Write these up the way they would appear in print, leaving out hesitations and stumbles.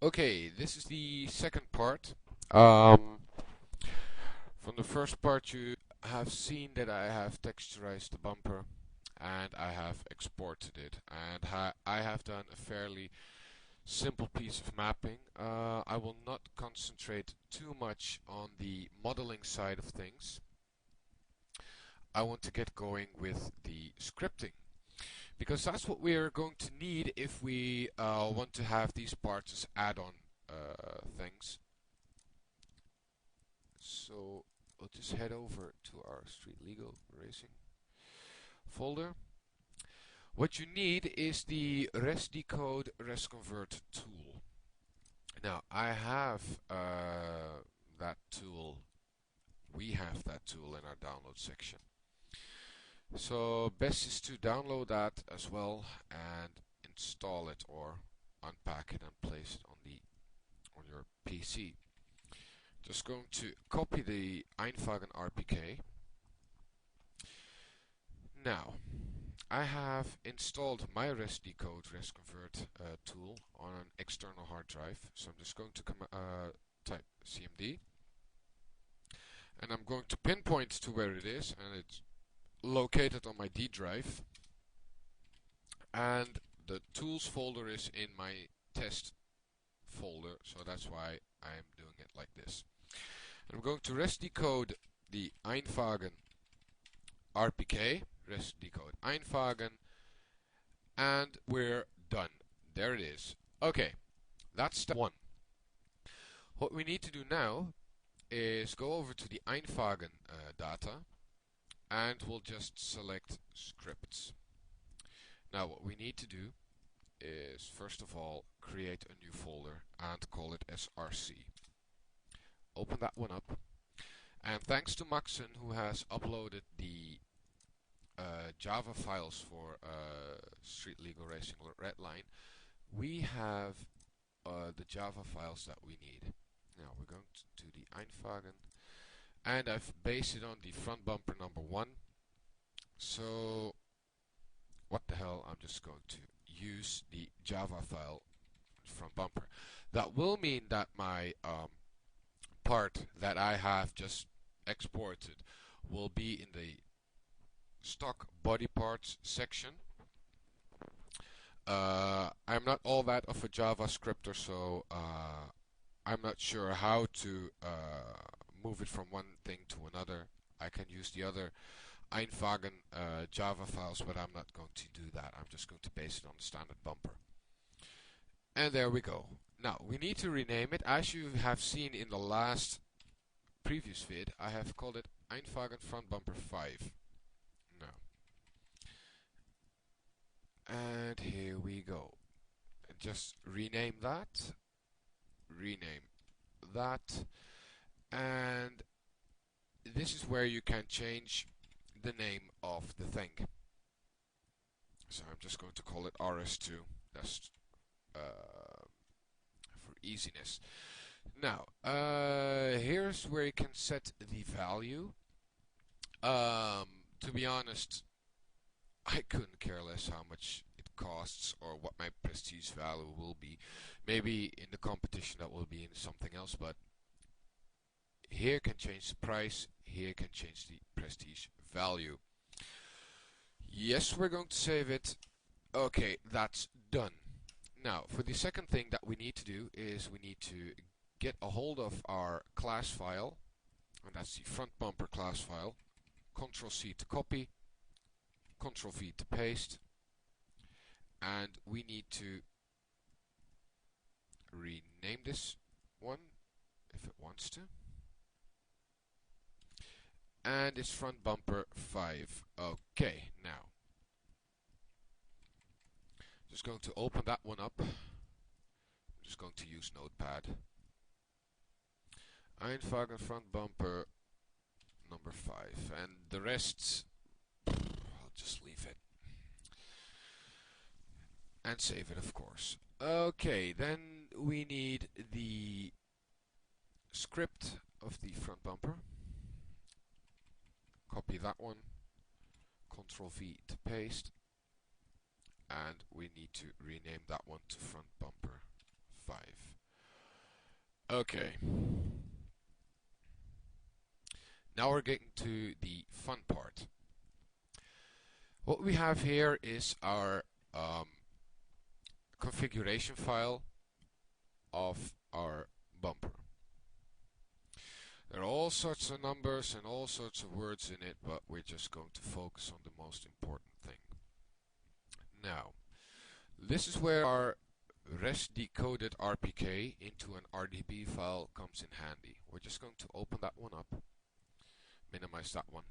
Okay, this is the second part. From the first part you have seen that I have texturized the bumper and I have exported it, and I have done a fairly simple piece of mapping. I will not concentrate too much on the modeling side of things. I want to get going with the scripting, because that's what we are going to need if we want to have these parts as add-on things. So we'll just head over to our Street Legal Racing folder. What you need is the resdecode resconvert tool. Now I have that tool. We have that tool in our download section. So best is to download that as well and install it, or unpack it and place it on your PC. Just going to copy the Einfagen RPK. Now, I have installed my resdecode resconvert tool on an external hard drive. So I'm just going to type cmd, and I'm going to pinpoint to where it is, and it's located on my D drive. And the tools folder is in my test folder, so that's why I'm doing it like this. I'm going to resdecode the Einfagen RPK, resdecode Einfagen, and we're done. There it is. Okay, that's step one. What we need to do now is go over to the Einfagen data, and we'll just select scripts. Now what we need to do is first of all create a new folder and call it src. Open that one up, and thanks to Maxen, who has uploaded the Java files for Street Legal Racing Redline, we have the Java files that we need. Now we're going to the Einfagen, and I've based it on the front bumper number 1. So what the hell, I'm just going to use the Java file front bumper. That will mean that my part that I have just exported will be in the stock body parts section. I'm not all that of a JavaScripter, so I'm not sure how to move it from one thing to another. I can use the other Einfagen Java files, but I'm not going to do that. I'm just going to base it on the standard bumper. And there we go. Now, we need to rename it. As you have seen in the last previous vid, I have called it Einfagen Front Bumper 5. Now, and here we go. And just rename that, and this is where you can change the name of the thing. So I'm just going to call it RS2. That's for easiness. Now, here's where you can set the value. To be honest, I couldn't care less how much it costs or what my prestige value will be. Maybe in the competition that will be in something else, but here can change the price, here can change the prestige value. Yes, we're going to save it. Okay, that's done. Now, for the second thing that we need to do is we need to get a hold of our class file, and that's the front bumper class file. Ctrl-C to copy, Ctrl-V to paste, and we need to rename this one if it wants to. And it's front bumper 5. Okay, now just going to open that one up. I'm just going to use Notepad. Einfagen front bumper number 5, and the rest I'll just leave it and save it, of course. Okay, then we need the script of the front bumper. Copy that one, Ctrl-V to paste, and we need to rename that one to front bumper 5. Okay. Now we're getting to the fun part. What we have here is our configuration file of our bumper. There are all sorts of numbers and all sorts of words in it, but we're just going to focus on the most important thing. Now, this is where our rest decoded RPK into an RDB file comes in handy. We're just going to open that one up, minimize that one,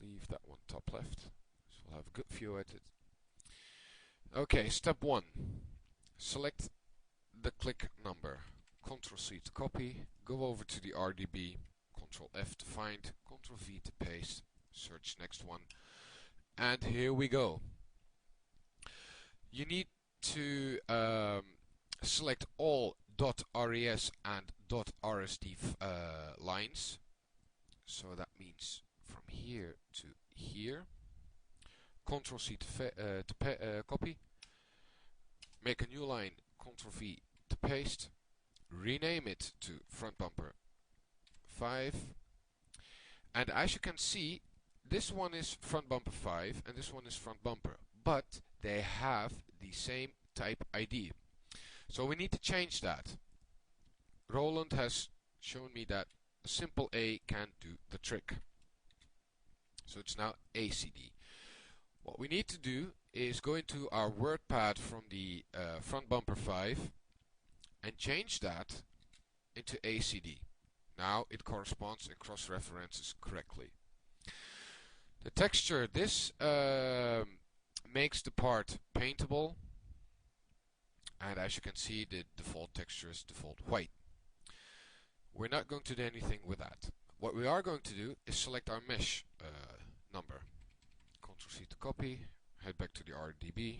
leave that one top left, so we'll have a good view at it. Okay, step 1. Select the click number. Ctrl C to copy, go over to the RDB, Ctrl F to find, Ctrl V to paste, search next one, and here we go. You need to select all .res and .rsd lines, so that means from here to here. Ctrl C to copy, make a new line, Ctrl V to paste, rename it to front bumper 5, and as you can see, this one is front bumper 5 and this one is front bumper, but they have the same type ID. So we need to change that. Roland has shown me that a simple A can do the trick. So it's now ACD. What we need to do is go into our WordPad from the front bumper 5 and change that into ACD. Now it corresponds and cross-references correctly. The texture, this makes the part paintable, and as you can see, the default texture is default white. We're not going to do anything with that. What we are going to do is select our mesh number. Ctrl C to copy, head back to the RDB,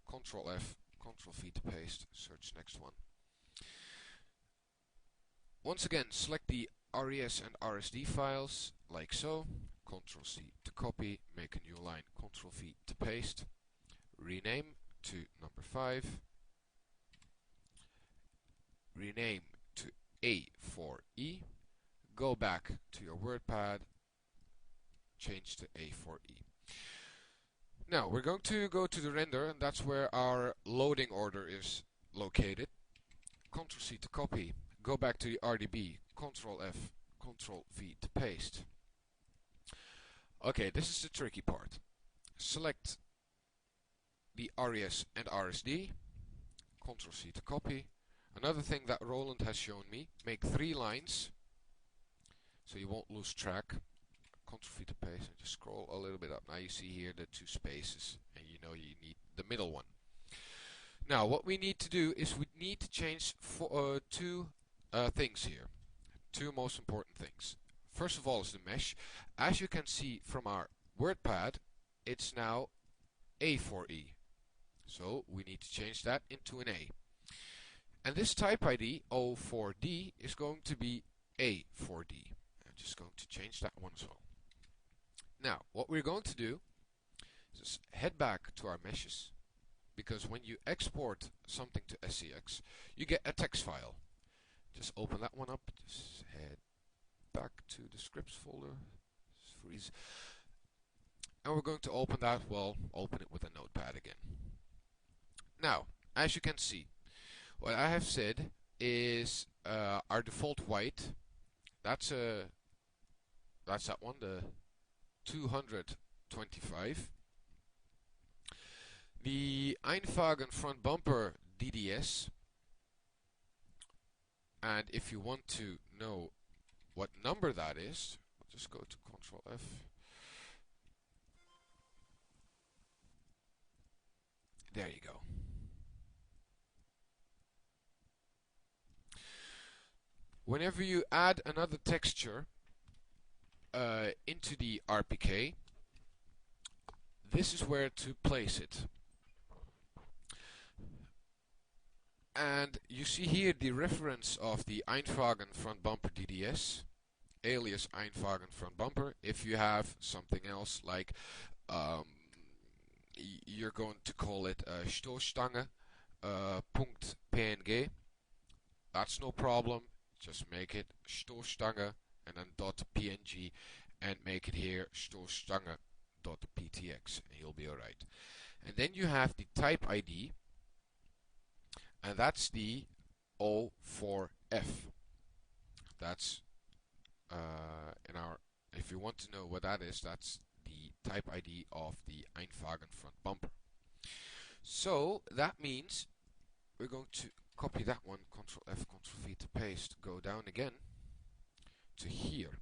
Ctrl F, Ctrl V to paste, search next one. Once again, select the RES and RSD files, like so. Ctrl C to copy, make a new line, Ctrl V to paste, rename to number 5, rename to A4E, go back to your WordPad, change to A4E. Now we're going to go to the render, and that's where our loading order is located. Ctrl C to copy, go back to the RDB, Ctrl F, Ctrl V to paste. Okay, this is the tricky part. Select the RES and RSD, Ctrl C to copy. Another thing that Roland has shown me, make 3 lines, so you won't lose track. Ctrl V to paste, and just scroll a little bit up. Now you see here the 2 spaces, and you know you need the middle one. Now what we need to do is we need to change 2 things here. 2 most important things. First of all is the mesh. As you can see from our WordPad, it's now A4E. So we need to change that into an A. And this type ID, O4D, is going to be A4D. I'm just going to change that one as well. Now, what we're going to do is just head back to our meshes, because when you export something to SCX, you get a text file. Just open that one up, just head back to the scripts folder, freeze, and we're going to open that, well, open it with a notepad again. Now, as you can see, what I have said is our default white, that's that one, the 225. The Einfagen front bumper DDS, and if you want to know what number that is, just go to Ctrl F. There you go. Whenever you add another texture into the RPK, this is where to place it. And you see here the reference of the Einfagen front bumper DDS, alias Einfagen front bumper. If you have something else like you're going to call it Stoßstange .png, that's no problem. just make it Stoßstange and then .png and make it here Stoßstange.ptx and you'll be alright. And then you have the type ID, and that's the O4F. That's in our, if you want to know what that is, that's the type ID of the Einfagen front bumper. So that means we're going to copy that one, Ctrl F, Ctrl V to paste, go down again to here.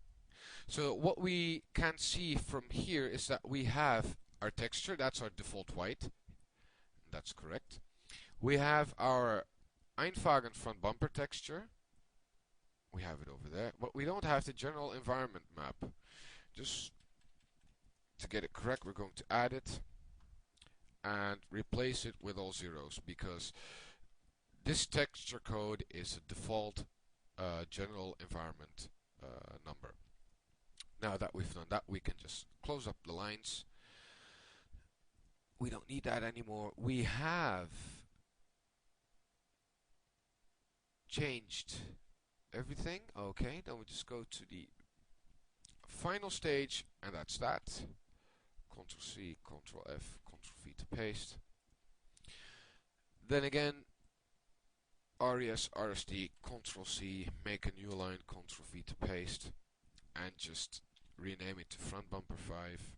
So what we can see from here is that we have our texture, that's our default white, that's correct. We have our Einfagen front bumper texture, we have it over there, but we don't have the general environment map. Just to get it correct, we're going to add it and replace it with all zeros, because this texture code is a default general environment number. Now that we've done that, we can just close up the lines. We don't need that anymore. We have changed everything. Okay, then we just go to the final stage, and that's that. Ctrl C, Ctrl F, Ctrl V to paste. Then again, RES, RSD, Ctrl C, make a new line, Ctrl V to paste, and just rename it to front bumper 5.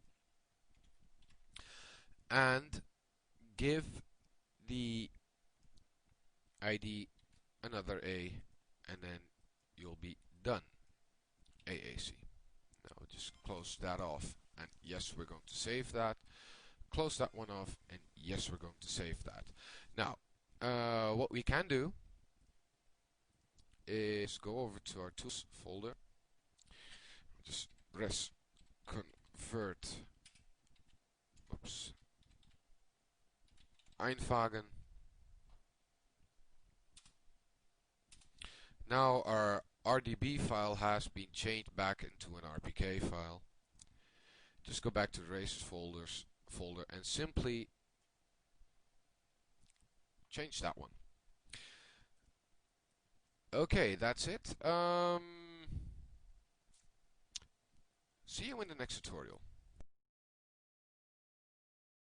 And give the ID another A, and then you'll be done. AAC. Now just close that off, and yes, we're going to save that. Close that one off, and yes, we're going to save that. Now, what we can do is go over to our tools folder, just res convert, oops, Einfagen. Now our RDB file has been changed back into an RPK file. Just go back to the races folder and simply change that one. Okay, that's it. See you in the next tutorial.